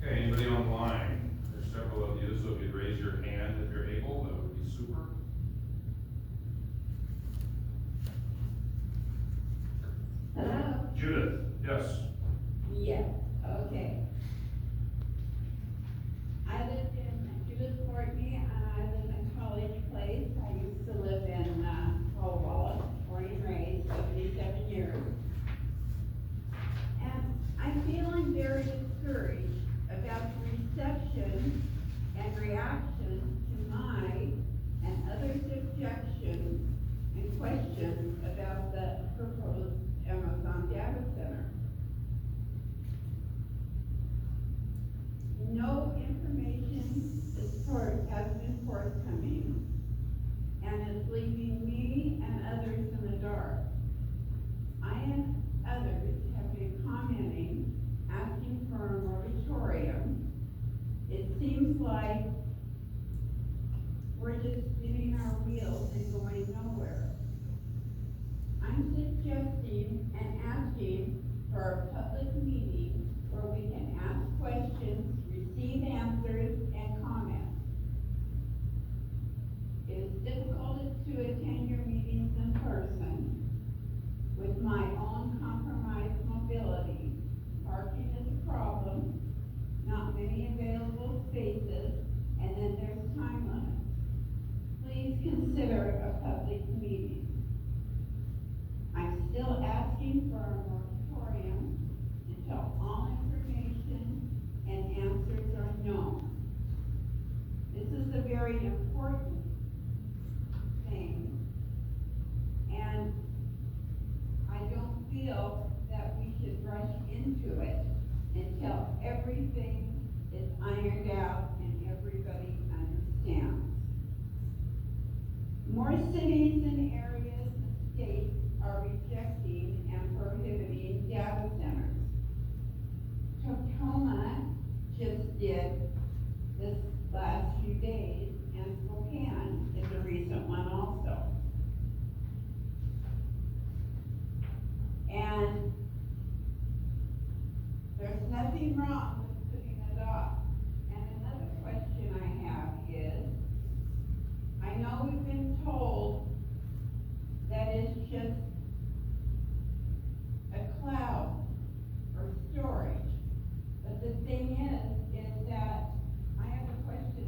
Okay, anybody online? There's several of you, so if you'd raise your hand if you're able, that would be super. Hello? Judith, yes. Yeah, okay. I live in Judith Courtney, I live in College Place. I used to live in, Walla, born and raised, 77 years. And I'm feeling very discouraged about the reception and reaction to my and others' objections and questions about the proposed Amazon data center. No information has been forthcoming, and is leaving me and others in the dark. I and others have been commenting, asking for a moratorium. It seems like we're just spinning our wheels and going nowhere. I'm suggesting and asking for a public meeting where we can ask questions, receive answers, and comment. It is difficult to attend your meetings in person with my own compromised mobility. Parking is a problem, not many available spaces, and then there's time limits. Please consider a public meeting. I'm still asking for a moratorium until all information and answers are known. This is a very important thing, and I don't feel that we should rush into it until everything is ironed out and everybody understands. More cities and areas and states are rejecting and prohibiting data centers. Tacoma just did this last few days, and Spokane is a recent one also. And there's nothing wrong with putting it off. And another question I have is, I know we've been told that it's just a cloud or storage. But the thing is that, I have a question,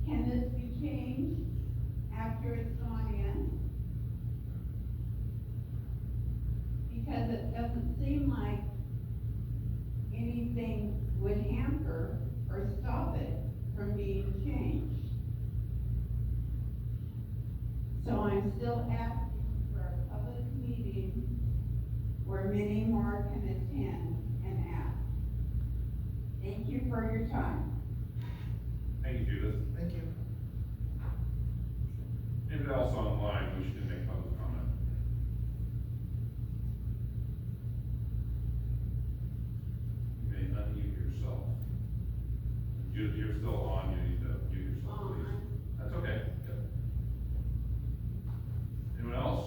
can this be changed after it's gone in? Because it doesn't seem like anything would hamper or stop it from being changed. So I'm still asking for a public meeting where many more can attend and ask. Thank you for your time. Thank you, Judith. Thank you. Anybody else online wishing to make public comment? You may unmute yourself. Judith, you're still on, you need to mute yourself, please. That's okay. Yep. Anyone else?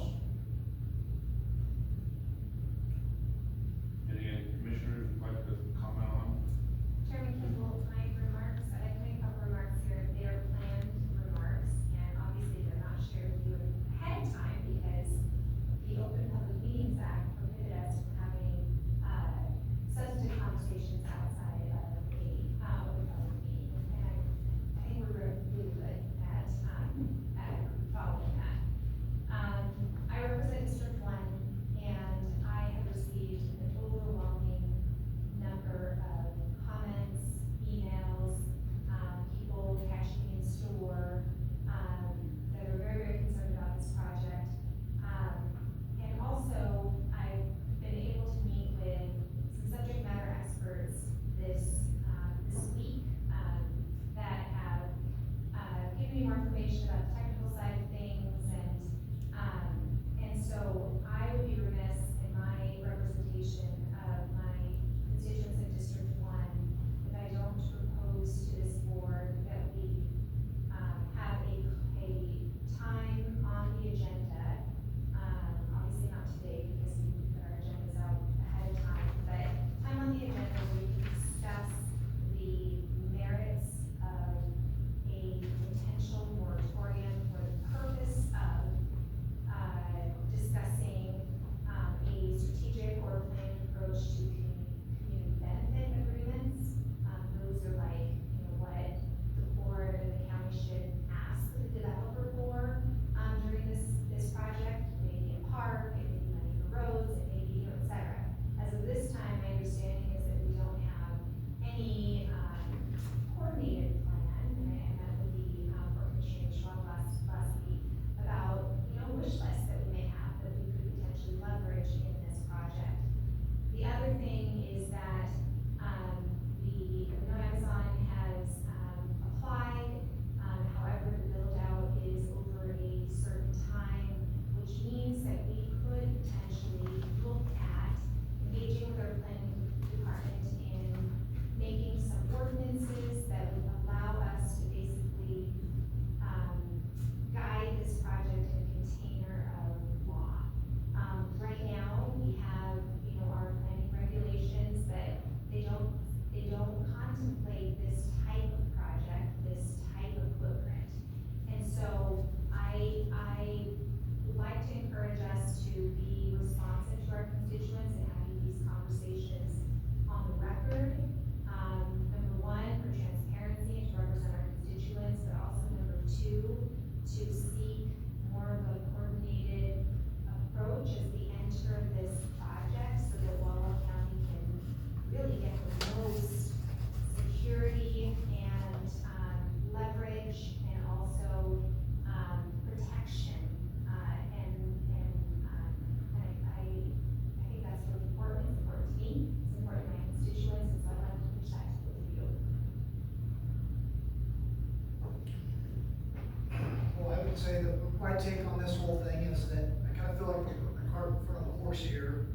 Any commissioners would like to comment on? Chairman Kimball, my remarks, I'd like to make a couple remarks here. They are planned remarks, and obviously they're not shared with you ahead of time because the Open Public Meetings Act prohibited us from having, substantive conversations outside of a, open public meeting. And I think we're really good say that my take on this whole thing is that I kind of feel like we're putting the cart in front of the horse here.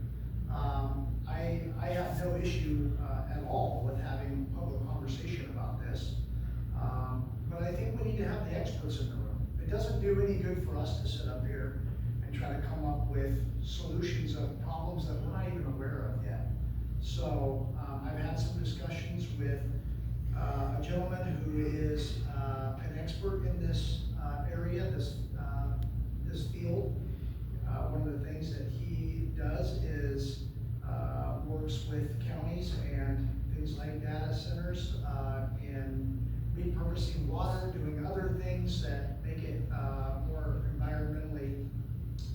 I have no issue at all with having public conversation about this. But I think we need to have the experts in the room. It doesn't do any good for us to sit up here and try to come up with solutions of problems that we're not even aware of yet. So I've had some discussions with a gentleman who is an expert in this area, this field. One of the things that he does is works with counties and things like data centers in repurposing water, doing other things that make it more environmentally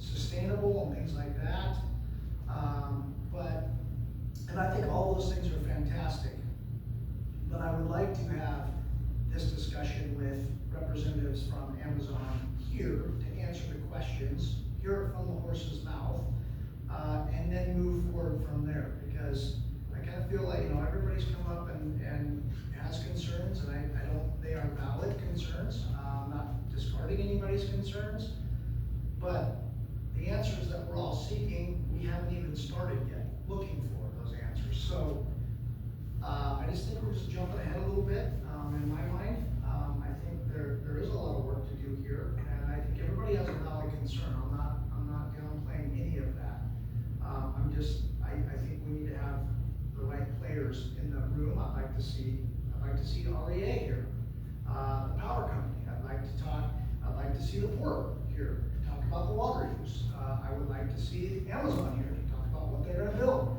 sustainable and things like that. And I think all those things are fantastic. But I would like to have this discussion with representatives from Amazon here to answer the questions, hear it from the horse's mouth, and then move forward from there. Because I kind of feel like, everybody's come up and has concerns, and they are valid concerns. I'm not discarding anybody's concerns, but the answers that we're all seeking, we haven't even started yet looking for those answers. So I just think we're just jumping ahead a little bit in my mind. I think there is a lot of work to do here, and I think everybody has a valid concern. I'm not downplaying any of that. I think we need to have the right players in the room. I'd like to see REA here, the power company. I'd like to see the port here, talk about the water use. I would like to see Amazon here to talk about what they're gonna build.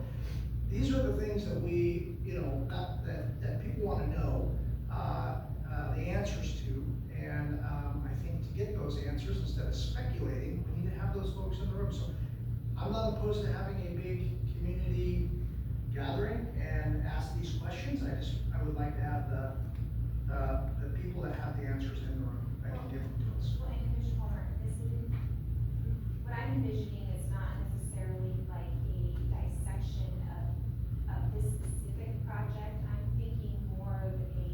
These are the things that we, that people wanna know, the answers to. And I think to get those answers, instead of speculating, we need to have those folks in the room. So I'm not opposed to having a big community gathering and ask these questions. I would like to have the people that have the answers in the room that can give them to us. Well, and Commissioner Palmer, what I'm envisioning is not necessarily like a dissection of this specific project. I'm thinking more of a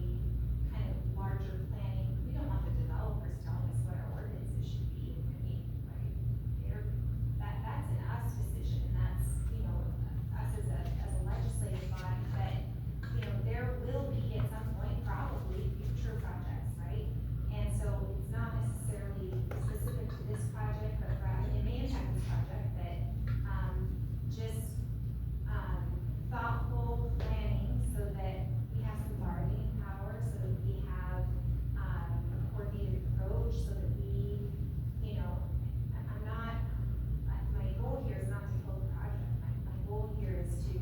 kind of larger planning. We don't want the developers telling us what our ordinances should be. I mean, right? That's an us decision, and that's, us as a legislative body, but, there will be at some point probably future projects, right? And so it's not necessarily specific to this project, but rather it may impact this project, but, just, thoughtful planning so that we have some bargaining power, so that we have, a coordinated approach, so that we, I'm not, my goal here is not to kill the project. My goal here is to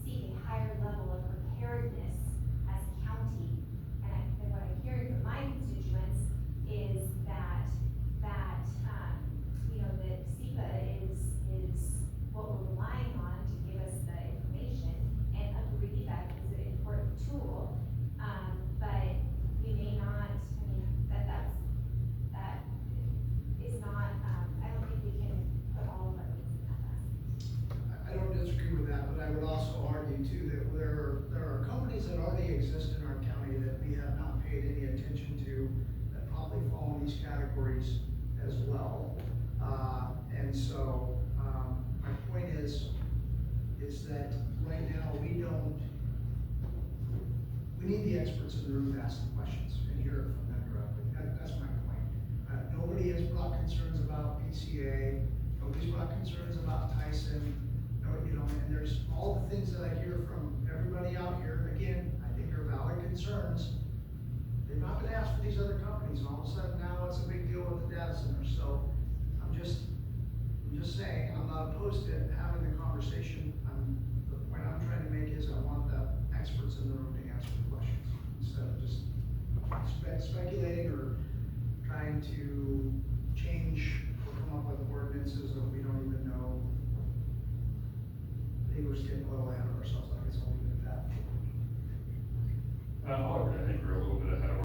seek a higher level of preparedness as a county. And what I'm hearing from my constituents is that, that SEPA is what we're relying on to give us the information, and agree that is an important tool. But we may not, that is not, I don't think we can put all of our eggs in that basket. I don't disagree with that, but I would also argue too that there are companies that already exist in our county that we have not paid any attention to, that probably fall in these categories as well. And so my point is that right now we need the experts in the room to ask the questions and hear it from them directly. That's my point. Nobody has brought concerns about PCA. Nobody's brought concerns about Tyson. And there's all the things that I hear from everybody out here. Again, I think are valid concerns. They've not been asked for these other companies, and all of a sudden now it's a big deal with the data center. So I'm just saying, I'm not opposed to having the conversation. The point I'm trying to make is I want the experts in the room to answer the questions instead of just speculating or